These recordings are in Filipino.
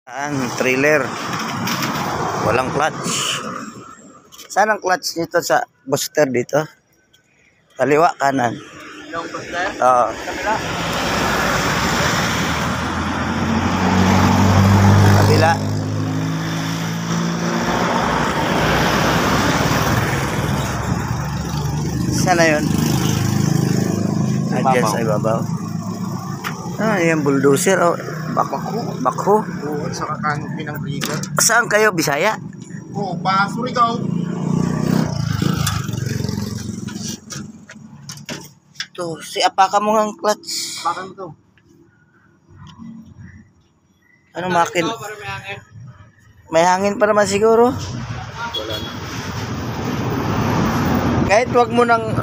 Ang trailer walang clutch. Saan ang clutch nito sa booster dito? Kaliwa, kanan. Yung booster? Oo. Kabila? Kabila. Saan na yun? Diyan sa ibabaw. Yung bulldozer. Oh. Bakho. Oo, at saka canopy ng breeder. Saan kayo? Bisaya? Oo, Paso ikaw. Ito, apaka mo ng clutch. Bakit ito? Ano makin? May hangin pa naman siguro. Wala na. Kahit wag mo nang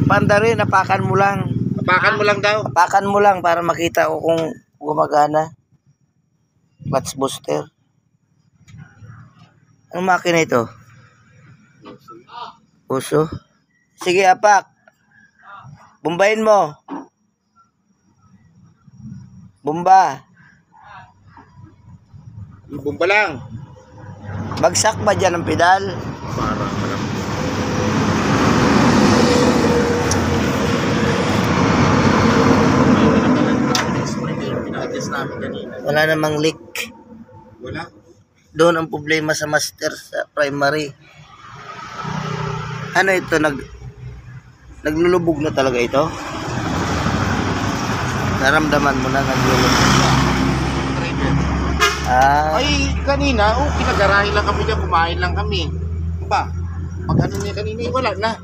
pandarin, apakan mo lang. Apakan mo lang daw. Apakan mo lang para makita ko kung gumagana. Clutch booster. Anong makina ito? Puso. Sige, apak. Bombahin mo. Bomba. Ibumba lang. Bagsak ba dyan ang pedal? Para lang. Pina-adjust namin kanina. Wala namang leak. Wala. Doon ang problema sa master sa primary. Ano ito? Naglulubog na talaga ito? Naramdaman mo na naglulubog. Ay, kanina, pinagarahe lang kami dyan, kumain lang kami. Ba, pag ano niya kanina, wala na.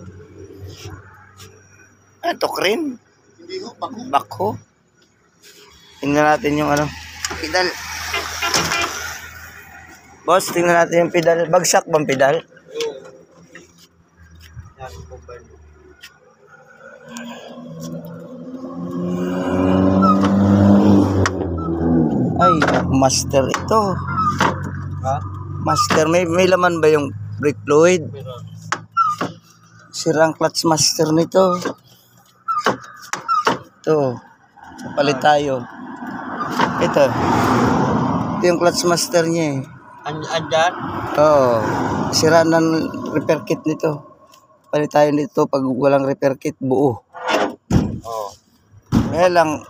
Ito cream? Hindi ho, bako. Bakho. Tingnan natin yung ano, pedal. Boss, tingnan natin yung pedal. Bagsak bang pedal? Yan, combine. Ay, master ito. Ha? Master, may laman ba yung brake fluid? Pero, Sirang clutch master nito. Ito. Palit tayo. Ito. Ito yung clutch master niya eh. andyan? Oo. Sira ng repair kit nito. Palit tayo nito pag walang repair kit, buo. Oo. Kaya lang,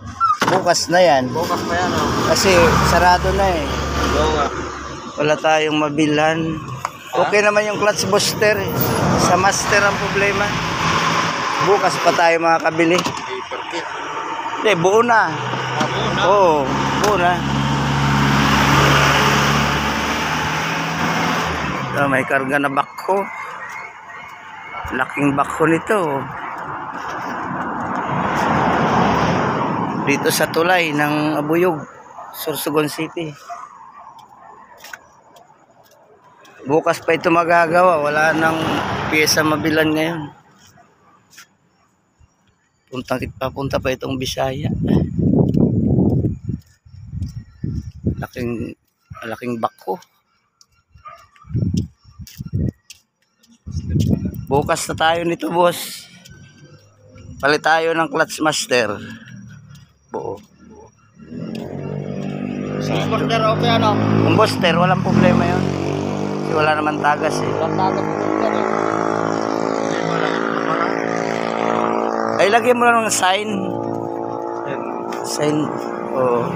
bukas na yan. Bukas pa yan, oh. Kasi sarado na eh. Oo nga. Wala tayong mabilhan. Okay naman yung clutch booster. Sa master ang problema. Bukas pa tayo makakabili. Paper kit. Hindi, buo na. Buo na? Oo, buo na. May karga na bakho. Laking bakho nito. Dito sa tulay ng Abuyog, Sorsogon City. Bukas pa ito magagawa. Wala nang piyesa mabilan ngayon. Papunta pa itong Bisaya. Laking bakho. Bukas na tayo nito, boss. Palit tayo ng clutch master. Buo. Booster, okay ano? Yung booster, walang problema yun. Kasi wala naman tagas eh. Walang tagas mo booster eh. Ay, lagyan mo lang ng sign. Sign. Oo.